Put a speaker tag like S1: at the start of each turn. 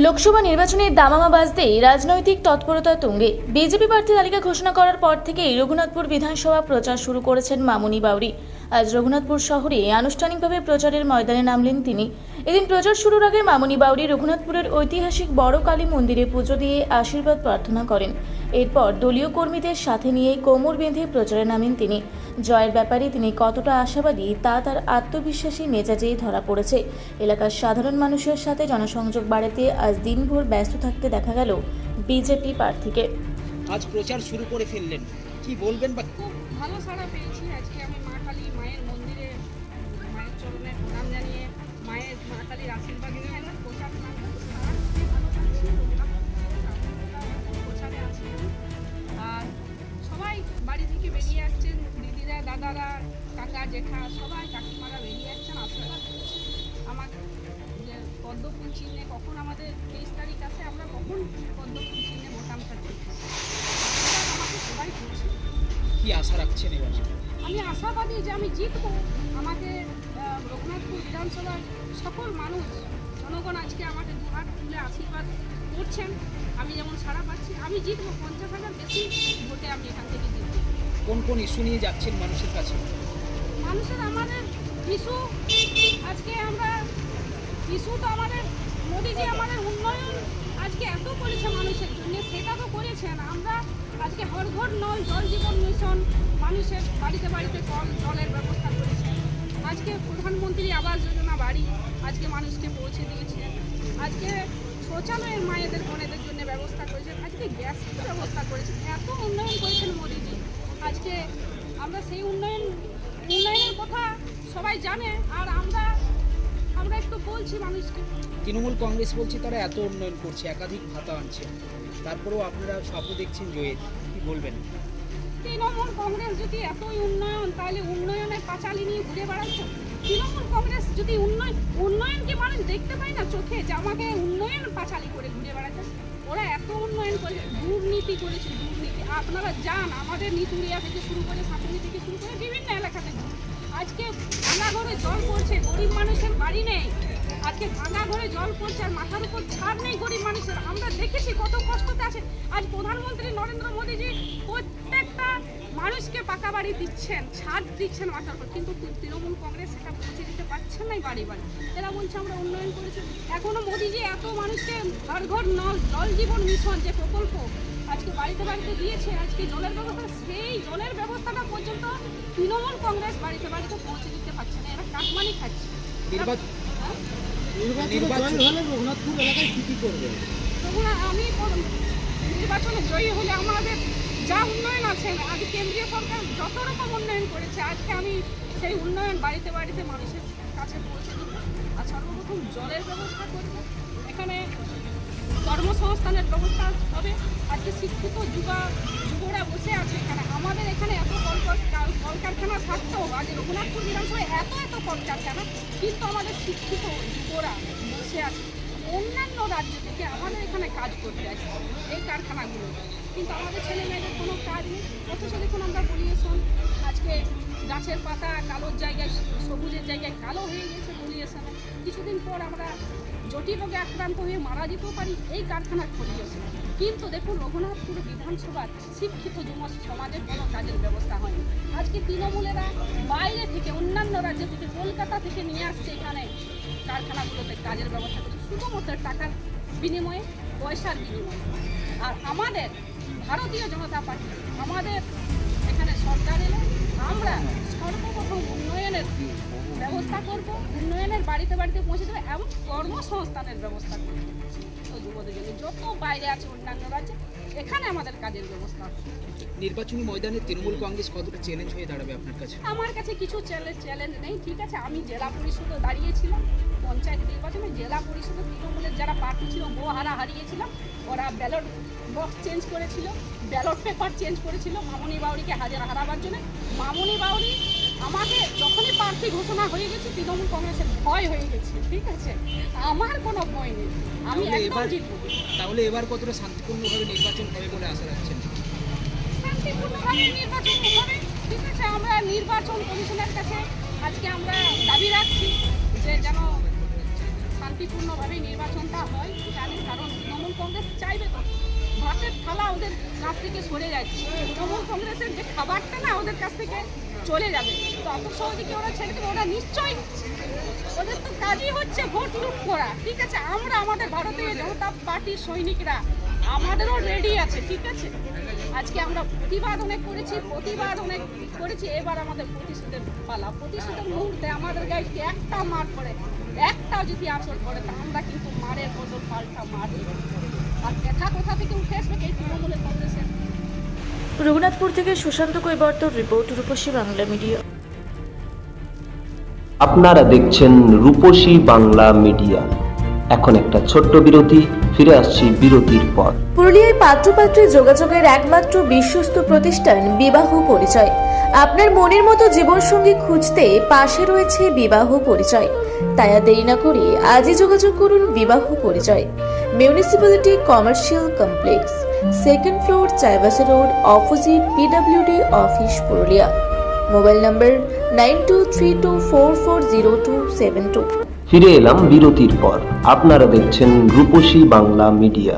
S1: লোকসভা নির্বাচনের দামামা বাজতেই রাজনৈতিক তৎপরতা তুঙ্গে। বিজেপি প্রার্থী তালিকা ঘোষণা করার পর থেকেই রঘুনাথপুর বিধানসভা প্রচার শুরু করেছেন মামুনি বাউরি। আজ রঘুনাথপুর শহরে আনুষ্ঠানিকভাবে প্রচারের ময়দানে নামলেন তিনি। এদিন প্রচার শুরুর আগে মামুনি বাউরি রঘুনাথপুরের ঐতিহাসিক বড় কালী মন্দিরে পুজো দিয়ে আশীর্বাদ প্রার্থনা করেন। এরপর দলীয় কর্মীদের সাথে নিয়ে কোমর বেঁধে প্রচারে নামেন তিনি। জয়ের ব্যাপারে তিনি কতটা আশাবাদী তা তার আত্মবিশ্বাসী মেজাজেই ধরা পড়েছে। এলাকার সাধারণ মানুষের সাথে জনসংযোগ বাড়াতে আজ দিনভর ব্যস্ত থাকতে দেখা গেল বিজেপি প্রার্থীকে।
S2: আজ প্রচার শুরু করে ফেললেন, কি বলবেন? বা
S3: খুব ভালো সাড়া পেয়েছি। আজকে আমি মা কালী মায়ের মন্দিরে মায়ের চরণে প্রণাম জানিয়ে মায়ের মা কালীর আশীর্বাদ নিয়ে একটা প্রচার নামলাম। ভালো পাচ্ছি, প্রচারে আছি আর সবাই বাড়ি থেকে বেরিয়ে আসছেন। দিদিরা, দাদারা, কাকা, জেঠা, সবাই কাকিমারা বেরিয়ে আসছেন, আশীর্বাদ করছি। আমার যে পদ্মফুল চিহ্নে কখন আমাদের 23 তারিখ আছে, আমরা কখন পদ্মফুল চিহ্নে ভোটামটা করছি, আমাকে সবাই করছে।
S2: কি আশা রাখছেন এবার?
S3: আমি আশাবাদী যে আমি জিতবো। আমাকে রঘুনাথপুর বিধানসভার সকল মানুষ জনগণ আজকে আমাকে দুহাত তুলে আশীর্বাদ করছেন। আমি যেমন সাড়া পাচ্ছি, আমি জিতবো। 50,000 বেশি ভোটে আমি এখান থেকে জিতবো।
S2: কোন কোন ইস্যু নিয়ে যাচ্ছেন মানুষের কাছে?
S3: মানুষের আমাদের ইস্যু, আজকে আমরা ইস্যু তো আমাদের মোদিজি আমাদের উন্নয়ন আজকে এত করেছে মানুষের জন্য, সেটা তো করেছেন। আমরা আজকে হর ঘর নল জল জীবন মিশন, মানুষের বাড়িতে বাড়িতে কল জলের ব্যবস্থা করেছেন। আজকে প্রধানমন্ত্রী আবাস যোজনা বাড়ি আজকে মানুষকে পৌঁছে দিয়েছেন। আজকে শৌচালয়ের মায়েদের বোনেদের জন্য ব্যবস্থা করেছেন। আজকে গ্যাসের ব্যবস্থা করেছেন। এত উন্নয়ন করেছেন মোদিজি। আজকে আমরা সেই উন্নয়নের কথা সবাই জানে, আর আমরা একটু বলছি মানুষকে।
S2: তৃণমূল কংগ্রেস বলছে তারা এত উন্নয়ন করছে, একাধিক ভাতা আনছে, তারপরেও আপনারা স্বপ্ন দেখছেন জয়ের, কি বলবেন?
S3: তৃণমূল কংগ্রেস যদি এতই উন্নয়ন, তাহলে উন্নয়নের পাঁচালি নিয়ে ঘুরে বেড়াচ্ছে। তৃণমূল কংগ্রেস যদি উন্নয়ন কি মানুষ দেখতে পায় না চোখে, যে আমাকে উন্নয়ন পাঁচালি করে ঘুরে বেড়াচ্ছে? ওরা এত উন্নয়ন করেছে, দুর্নীতি করেছে, দুর্নীতি। আপনারা যান আমাদের নিতুরিয়া থেকে শুরু করে সাঁতুরি থেকে শুরু করে বিভিন্ন এলাকাতে, আজকে ভাঙা ঘরে জল পড়ছে, গরিব মানুষের বাড়ি নেই। আজকে ভাঙা ঘরে জল পড়ছে আর মাথার উপর ছাদ নেই গরিব মানুষের। আমরা দেখেছি কত কষ্টতে আছে। আজ প্রধানমন্ত্রী নরেন্দ্র মোদীজি প্রত্যেকটা মানুষকে পাকা বাড়ি দিচ্ছেন, ছাদ দিচ্ছেন মাথার উপর, কিন্তু তৃণমূল কংগ্রেস সেটা পৌঁছে দিতে পারছেন না বাড়ি বাড়ি। এরা বলছে আমরা উন্নয়ন করেছি। এখনো মোদীজি এত মানুষকে ঘর ঘর নল জল জীবন মিশন যে প্রকল্প আজকে বাড়িতে বাড়িতে দিয়েছে, আজকে জলের ব্যবস্থা, সেই জলের ব্যবস্থাটা পর্যন্ত তৃণমূল কংগ্রেস বাড়িতে বাড়িতে পৌঁছে দিতে পারছে না। এরা কাটমানি খাচ্ছে। আমি নির্বাচনে জয়ী হলে আমাদের যা উন্নয়ন আছে, আজ কেন্দ্রীয় সরকার যত রকম উন্নয়ন করেছে, আজকে আমি সেই উন্নয়ন বাড়িতে বাড়িতে মানুষের কাছে পৌঁছে দেব। আর সর্বপ্রথম জলের ব্যবস্থা করব, এখানে কর্মসংস্থানের ব্যবস্থা হবে। আজকে শিক্ষিত যুবরা বসে আছে এখানে। আমাদের এখানে এত কলকারখানা থাকতেও আজ রঘুনাথপুর বিধানসভায় এত কলকারখানা, কিন্তু আমাদের শিক্ষিত যুবরা বসে আছে অন্যান্য রাজ্য থেকে আমাদের এখানে কাজ করতে আসে এই কারখানাগুলো, কিন্তু আমাদের ছেলে মেয়েদের কোনো কাজ নেই। অথচ দেখুন আমরা পলিউশন, আজকে গাছের পাতা কালোর জায়গায় সবুজের জায়গায় কালো হয়ে গেছে পলিউশনে। কিছুদিন পর আমরা জটিল রোগে আক্রান্ত হয়ে মারা যেতেও পারি এই কারখানার পলিউশন। কিন্তু দেখুন রঘুনাথপুর বিধানসভার শিক্ষিত যুব সমাজের কোনো কাজের ব্যবস্থা হয়নি। আজকে তৃণমূলেরা বাইরে থেকে অন্যান্য রাজ্য থেকে কলকাতা থেকে নিয়ে আসছে এখানে কারখানাগুলোতে কাজের ব্যবস্থা করছে, শুধুমাত্র টাকার বিনিময়ে, পয়সার বিনিময়ে। আর আমাদের ভারতীয় জনতা পার্টি আমাদের এখানে সরকার এলে আমরা সর্বপ্রথম উন্নয়নের ব্যবস্থা করব, উন্নয়নের বাড়িতে বাড়িতে পৌঁছে দেবো এবং কর্মসংস্থানের ব্যবস্থা করব। তো যুবদের জন্য যত বাইরে আছে অন্যান্য রাজ্যে, এখানে আমাদের কাজের ব্যবস্থা।
S2: নির্বাচনী ময়দানে তৃণমূল কংগ্রেস কতটা চ্যালেঞ্জ হয়ে দাঁড়াবে আপনার কাছে?
S3: আমার কাছে কিছু চ্যালেঞ্জ নেই। ঠিক আছে, আমি জেলা পরিষদে দাঁড়িয়েছিলাম পঞ্চায়েত নির্বাচনে। জেলা পরিষদে তৃণমূলের যারা প্রার্থী ছিল হারিয়েছিলাম। ওরা ব্যালট বক্স চেঞ্জ করেছিল, ব্যালট পেপার চেঞ্জ করেছিল মামুনি বাউরিকে হারাবার জন্য। মামুনি বাউরি আমাকে যখনই প্রার্থী ঘোষণা হয়ে গেছে, তৃণমূল কংগ্রেসের ভয় হয়ে গেছে। ঠিক আছে, আমার কোনো ভয় নেই, আমি একদম জিতব।
S2: তাহলে এবার কতটা শান্তিপূর্ণভাবে নির্বাচন হবে বলে আশা রাখছেন?
S3: শান্তিপূর্ণভাবে নির্বাচন হবে। ঠিক আছে, আমরা নির্বাচন কমিশনের কাছে আজকে আমরা দাবি রাখছি যে যেন শান্তিপূর্ণভাবে নির্বাচনটা হয়। জানি থালা ওদের কাছ থেকে সরে যাচ্ছে। তৃণমূল কংগ্রেসের যে খাবারটা না ওদের কাছ থেকে চলে যাবে, তো অত সহজে কি ওরা ছেড়ে দেবে? ওরা নিশ্চয়ই, ওদের তো কাজই হচ্ছে ভোট লুট করা। ঠিক আছে, আমরা আমাদের ভারতীয় জনতা পার্টির সৈনিকরা আমাদেরও রেডি আছে। ঠিক আছে, আজকে আমরা প্রতিবাদ অনেক করেছি, এবার আমাদের প্রতিশোধের পালা। প্রতিশোধের মুহূর্তে আমাদের গায়ে একটা মার পড়ে, একটাও যদি আসর পড়ে, তা আমরা কিন্তু মারের বদল পাল্টা মার দেব। আর দেখা কোথা থেকে উঠে আসবে এই তৃণমূলের কংগ্রেসের?
S1: রঘুনাথপুর থেকে সুশান্ত কৈবর্তর রিপোর্ট, রূপসী বাংলা মিডিয়া।
S4: আপনারা দেখছেন রূপসী বাংলা মিডিয়া। এখন একটা ছোট্ট বিরতি, ফিরে আসছি বিরতির পর।
S1: পুরুলিয়ায় পাত্রপাত্রী যোগাযোগের একমাত্র বিশ্বস্ত প্রতিষ্ঠান বিবাহ পরিচয়। আপনার মনের মতো জীবনসঙ্গী খুঁজতে পাশে রয়েছে বিবাহ পরিচয়। তাই আর দেরি না করে আজই যোগাযোগ করুন বিবাহ পরিচয়। Municipality commercial complex, 2nd floor, Chaibasa road, opposite PWD office, Purulia. Mobile নম্বর 9232440272।
S4: ফিরে এলাম বিরতির পর। আপনারা দেখছেন রূপসী বাংলা মিডিয়া।